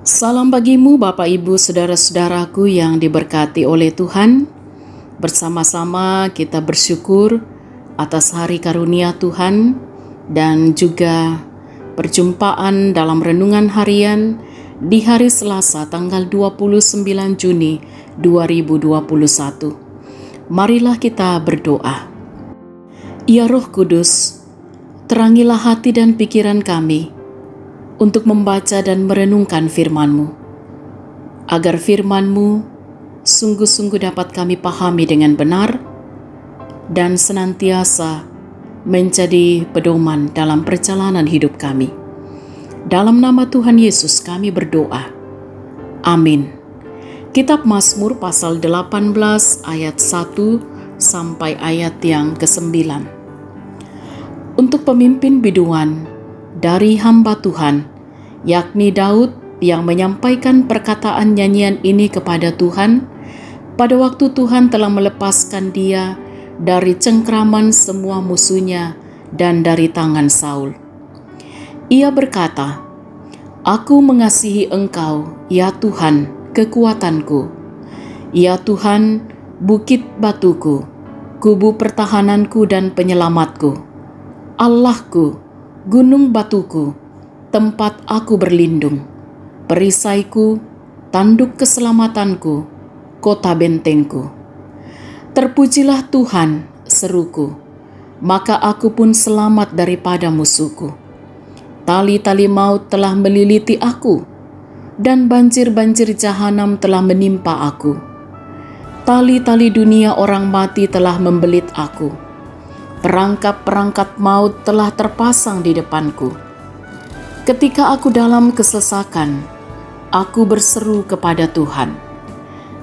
Salam bagimu Bapak Ibu Saudara-saudaraku yang diberkati oleh Tuhan. Bersama-sama kita bersyukur atas hari karunia Tuhan dan juga perjumpaan dalam renungan harian di hari Selasa tanggal 29 Juni 2021. Marilah kita berdoa. Ya Roh Kudus, terangilah hati dan pikiran kami untuk membaca dan merenungkan firman-Mu, agar firman-Mu sungguh-sungguh dapat kami pahami dengan benar dan senantiasa menjadi pedoman dalam perjalanan hidup kami. Dalam nama Tuhan Yesus kami berdoa. Amin. Kitab Mazmur pasal 18 ayat 1 sampai ayat yang ke-9. Untuk pemimpin biduan dari hamba Tuhan, yakni Daud, yang menyampaikan perkataan nyanyian ini kepada Tuhan pada waktu Tuhan telah melepaskan dia dari cengkraman semua musuhnya dan dari tangan Saul. Ia berkata, "Aku mengasihi Engkau, ya Tuhan, kekuatanku. Ya Tuhan, bukit batuku, kubu pertahananku dan penyelamatku. Allahku, gunung batuku, tempat aku berlindung, perisaiku, tanduk keselamatanku, kota bentengku. Terpujilah Tuhan, seruku, maka aku pun selamat daripada musuhku. Tali-tali maut telah meliliti aku, dan banjir-banjir jahanam telah menimpa aku. Tali-tali dunia orang mati telah membelit aku. Perangkap-perangkap maut telah terpasang di depanku. Ketika aku dalam kesesakan, aku berseru kepada Tuhan.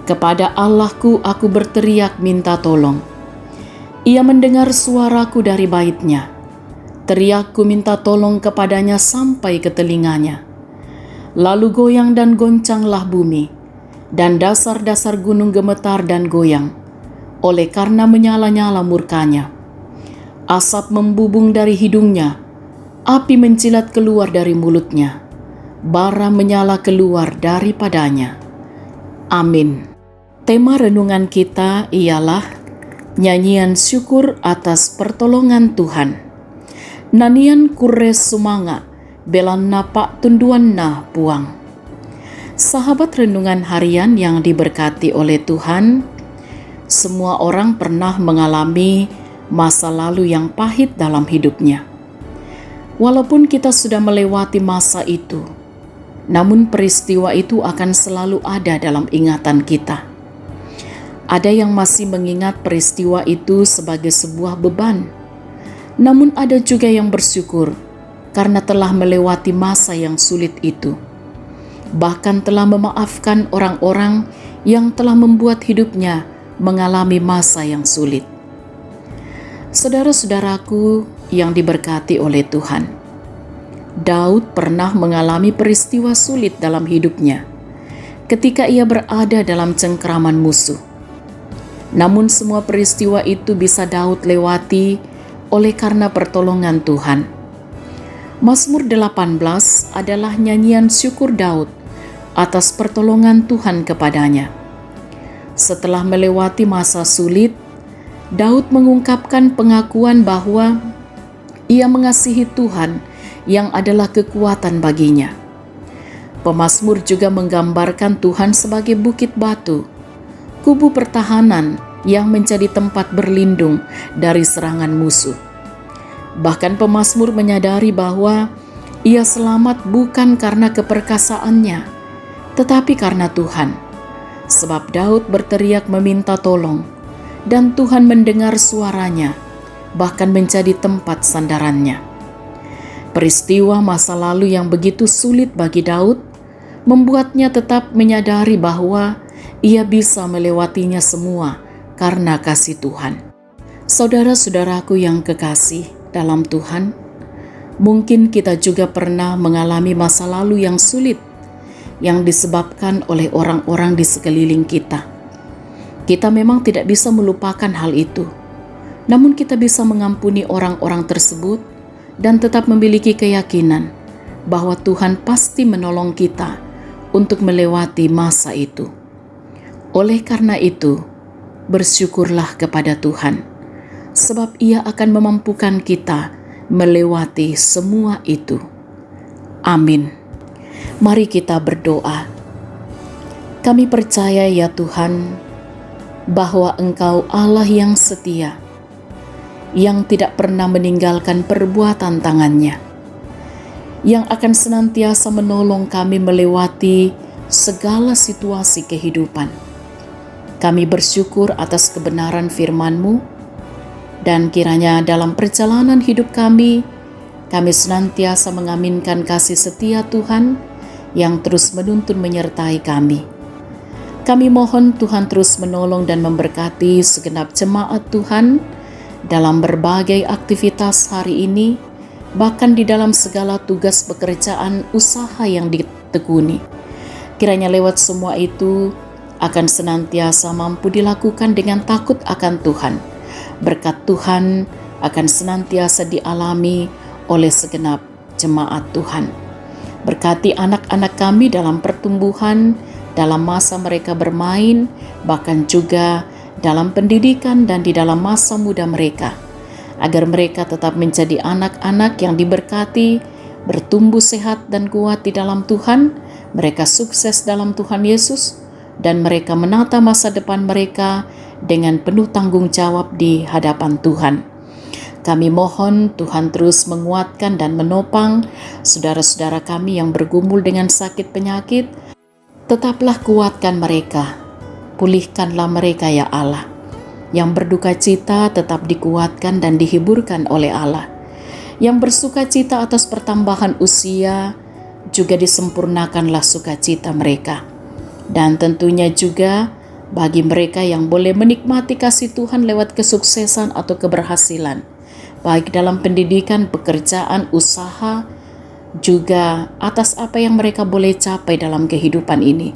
Kepada Allahku aku berteriak minta tolong. Ia mendengar suaraku dari baitnya. Teriakku minta tolong kepadanya sampai ke telinganya. Lalu goyang dan goncanglah bumi, dan dasar-dasar gunung gemetar dan goyang, oleh karena menyala-nyala murkanya. Asap membubung dari hidungnya, api mencilat keluar dari mulutnya, bara menyala keluar daripadanya." Amin. Tema renungan kita ialah nyanyian syukur atas pertolongan Tuhan. Nanian kures sumanga, belan napak tunduan nah puang. Sahabat renungan harian yang diberkati oleh Tuhan, semua orang pernah mengalami masa lalu yang pahit dalam hidupnya. Walaupun kita sudah melewati masa itu, namun peristiwa itu akan selalu ada dalam ingatan kita. Ada yang masih mengingat peristiwa itu sebagai sebuah beban, namun ada juga yang bersyukur karena telah melewati masa yang sulit itu. Bahkan telah memaafkan orang-orang yang telah membuat hidupnya mengalami masa yang sulit. Saudara-saudaraku yang diberkati oleh Tuhan, Daud pernah mengalami peristiwa sulit dalam hidupnya ketika ia berada dalam cengkraman musuh. Namun semua peristiwa itu bisa Daud lewati oleh karena pertolongan Tuhan. Mazmur 18 adalah nyanyian syukur Daud atas pertolongan Tuhan kepadanya. Setelah melewati masa sulit, Daud mengungkapkan pengakuan bahwa ia mengasihi Tuhan yang adalah kekuatan baginya. Pemazmur juga menggambarkan Tuhan sebagai bukit batu, kubu pertahanan yang menjadi tempat berlindung dari serangan musuh. Bahkan pemazmur menyadari bahwa ia selamat bukan karena keperkasaannya, tetapi karena Tuhan. Sebab Daud berteriak meminta tolong, dan Tuhan mendengar suaranya, bahkan menjadi tempat sandarannya. Peristiwa masa lalu yang begitu sulit bagi Daud membuatnya tetap menyadari bahwa ia bisa melewatinya semua karena kasih Tuhan. Saudara-saudaraku yang kekasih dalam Tuhan, mungkin kita juga pernah mengalami masa lalu yang sulit yang disebabkan oleh orang-orang di sekeliling kita. Kita memang tidak bisa melupakan hal itu, namun kita bisa mengampuni orang-orang tersebut dan tetap memiliki keyakinan bahwa Tuhan pasti menolong kita untuk melewati masa itu. Oleh karena itu, bersyukurlah kepada Tuhan, sebab Ia akan memampukan kita melewati semua itu. Amin. Mari kita berdoa. Kami percaya ya Tuhan, bahwa Engkau Allah yang setia, yang tidak pernah meninggalkan perbuatan tangannya, yang akan senantiasa menolong kami melewati segala situasi kehidupan. Kami bersyukur atas kebenaran firman-Mu, dan kiranya dalam perjalanan hidup kami senantiasa mengaminkan kasih setia Tuhan yang terus menuntun menyertai kami. Kami mohon Tuhan terus menolong dan memberkati segenap jemaat Tuhan dalam berbagai aktivitas hari ini, bahkan di dalam segala tugas pekerjaan usaha yang ditekuni. Kiranya lewat semua itu akan senantiasa mampu dilakukan dengan takut akan Tuhan. Berkat Tuhan akan senantiasa dialami oleh segenap jemaat Tuhan. Berkati anak-anak kami dalam pertumbuhan, dalam masa mereka bermain, bahkan juga dalam pendidikan dan di dalam masa muda mereka, agar mereka tetap menjadi anak-anak yang diberkati, bertumbuh sehat dan kuat di dalam Tuhan, mereka sukses dalam Tuhan Yesus, dan mereka menata masa depan mereka dengan penuh tanggung jawab di hadapan Tuhan. Kami mohon Tuhan terus menguatkan dan menopang saudara-saudara kami yang bergumul dengan sakit penyakit. Tetaplah kuatkan mereka, pulihkanlah mereka ya Allah. Yang berduka cita tetap dikuatkan dan dihiburkan oleh Allah. Yang bersuka cita atas pertambahan usia, juga disempurnakanlah sukacita mereka. Dan tentunya juga bagi mereka yang boleh menikmati kasih Tuhan lewat kesuksesan atau keberhasilan, baik dalam pendidikan, pekerjaan, usaha, juga atas apa yang mereka boleh capai dalam kehidupan ini.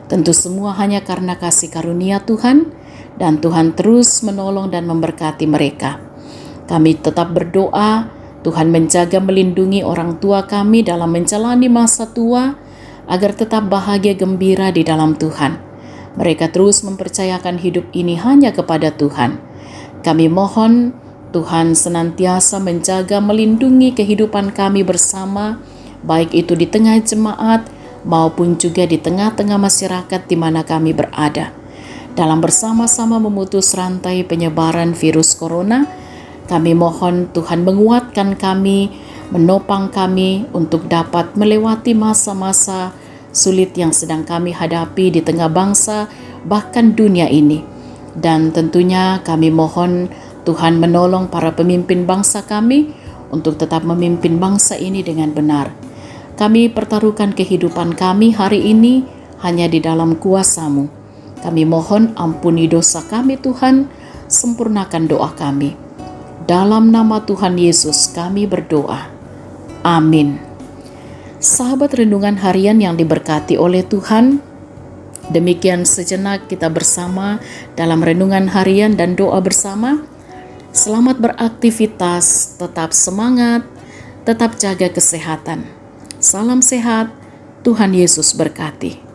Tentu semua hanya karena kasih karunia Tuhan, dan Tuhan terus menolong dan memberkati mereka. Kami tetap berdoa, Tuhan menjaga melindungi orang tua kami dalam menjalani masa tua, agar tetap bahagia gembira di dalam Tuhan. Mereka terus mempercayakan hidup ini hanya kepada Tuhan. Kami mohon Tuhan senantiasa menjaga melindungi kehidupan kami bersama, baik itu di tengah jemaat maupun juga di tengah-tengah masyarakat di mana kami berada. Dalam bersama-sama memutus rantai penyebaran virus corona, kami mohon Tuhan menguatkan kami, menopang kami untuk dapat melewati masa-masa sulit yang sedang kami hadapi di tengah bangsa, bahkan dunia ini. Dan tentunya kami mohon Tuhan menolong para pemimpin bangsa kami untuk tetap memimpin bangsa ini dengan benar. Kami pertaruhkan kehidupan kami hari ini hanya di dalam kuasa-Mu. Kami mohon ampuni dosa kami Tuhan, sempurnakan doa kami. Dalam nama Tuhan Yesus kami berdoa. Amin. Sahabat renungan harian yang diberkati oleh Tuhan, demikian sejenak kita bersama dalam renungan harian dan doa bersama. Selamat beraktivitas, tetap semangat, tetap jaga kesehatan. Salam sehat, Tuhan Yesus berkati.